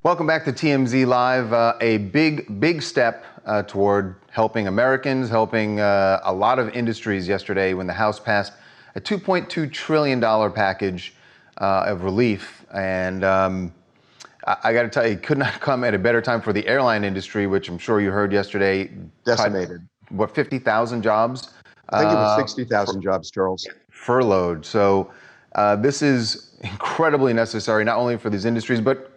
Welcome back to TMZ Live. A big step toward helping Americans, helping a lot of industries yesterday when the House passed a $2.2 trillion package of relief. And I got to tell you, it could not come at a better time for the airline industry, which I'm sure you heard yesterday. Decimated. What, 50,000 jobs? I think it was 60,000 jobs, Charles. Furloughed. So this is incredibly necessary, not only for these industries, but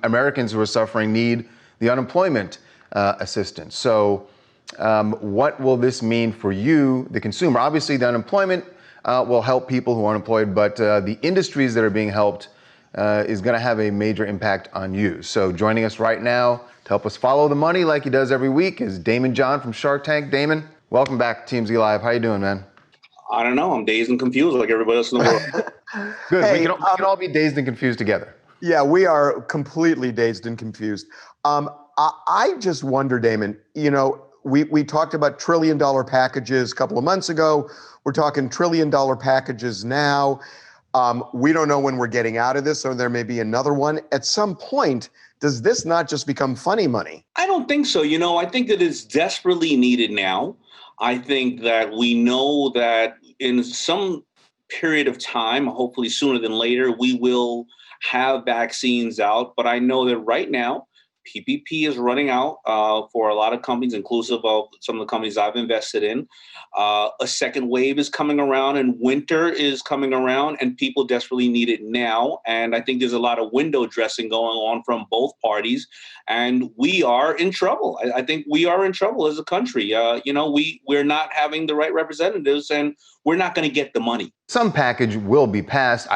Americans who are suffering need the unemployment assistance. So what will this mean for you, the consumer? Obviously, the unemployment will help people who are unemployed, but the industries that are being helped is going to have a major impact on you. So joining us right now to help us follow the money like he does every week is DAYMOND JOHN from Shark Tank. Damon, welcome back to TMZ Live. How you doing, man? I don't know. I'm dazed and confused like everybody else in the world. Good. Hey, we can all be dazed and confused together. Yeah, we are completely dazed and confused. I just wonder, Damon, you know, we talked about trillion-dollar packages a couple of months ago. We're talking trillion-dollar packages now. We don't know when we're getting out of this, or there may be another one. At some point, does this not just become funny money? I don't think so. You know, I think that it's desperately needed now. I think that we know that in some period of time, hopefully sooner than later, we will have vaccines out. But I know that right now, PPP is running out for a lot of companies, inclusive of some of the companies I've invested in. A second wave is coming around and winter is coming around and people desperately need it now. And I think there's a lot of window dressing going on from both parties. And we are in trouble. I think we are in trouble as a country. You know, we're not having the right representatives and we're not going to get the money. Some package will be passed.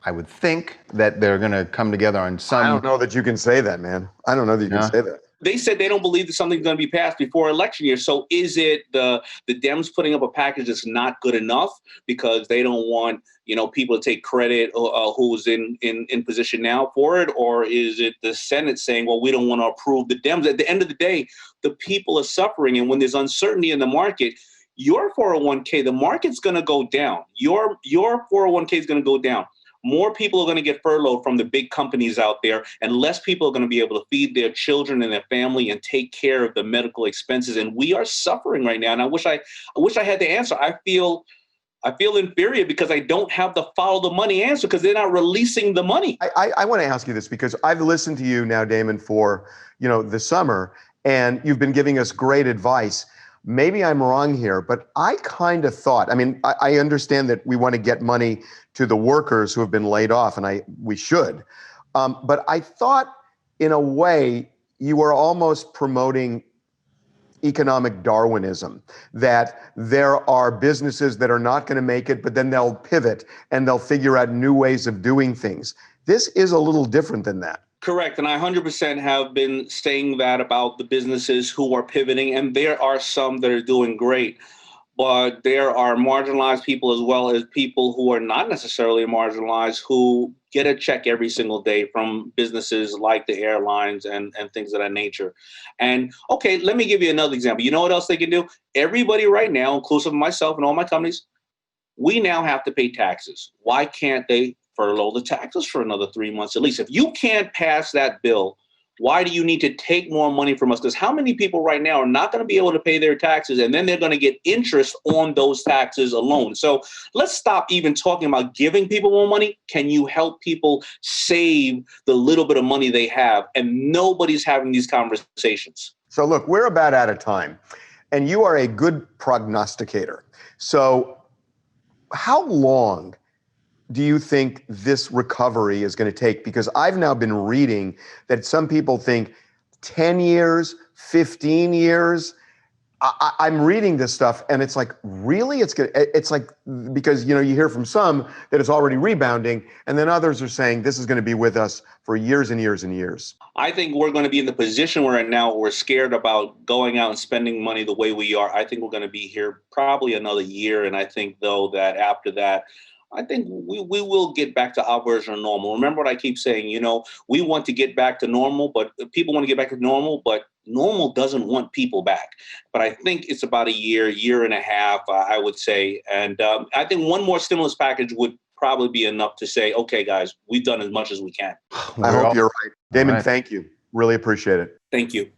I would think that they're going to come together on some. I don't know that you can say that, man. I don't know that you can say that. They said they don't believe that something's going to be passed before election year. So is it the Dems putting up a package that's not good enough because they don't want, you know, people to take credit who's in position now for it? Or is it the Senate saying, well, we don't want to approve the Dems? At the end of the day, the people are suffering. And when there's uncertainty in the market, your 401k, the market's going to go down. Your 401k is going to go down. More people are going to get furloughed from the big companies out there, and less people are going to be able to feed their children and their family and take care of the medical expenses. And we are suffering right now. And I wish I had the answer. I feel inferior because I don't have the follow the money answer because they're not releasing the money. I want to ask you this because I've listened to you now, Damon, for, you know, the summer, and you've been giving us great advice. Maybe I'm wrong here, but I kind of thought, I mean, I understand that we want to get money to the workers who have been laid off, and we should. But I thought, in a way, you were almost promoting economic Darwinism, that there are businesses that are not going to make it, but then they'll pivot and they'll figure out new ways of doing things. This is a little different than that. Correct. And I 100% have been saying that about the businesses who are pivoting. And there are some that are doing great. But there are marginalized people as well as people who are not necessarily marginalized who get a check every single day from businesses like the airlines and things of that nature. And okay, let me give you another example. You know what else they can do? Everybody right now, inclusive of myself and all my companies, we now have to pay taxes. Why can't they furlough the taxes for another 3 months at least? If you can't pass that bill, why do you need to take more money from us? Because how many people right now are not going to be able to pay their taxes, and then they're going to get interest on those taxes alone? So let's stop even talking about giving people more money. Can you help people save the little bit of money they have? And nobody's having these conversations. So look, we're about out of time, and you are a good prognosticator. So how long do you think this recovery is going to take? Because I've now been reading that some people think 10 years, 15 years. I'm reading this stuff and it's like, really? It's like, because, you know, you hear from some that it's already rebounding, and then others are saying this is going to be with us for years and years and years. I think we're going to be in the position we're in now. We're scared about going out and spending money the way we are. I think we're going to be here probably another year. And I think, though, that after that, I think we will get back to our version of normal. Remember what I keep saying, you know, we want to get back to normal, but people want to get back to normal, but normal doesn't want people back. But I think it's about a year and a half, I would say. And I think one more stimulus package would probably be enough to say, okay, guys, we've done as much as we can. I hope you're right. Damon, right. thank you. Really appreciate it. Thank you.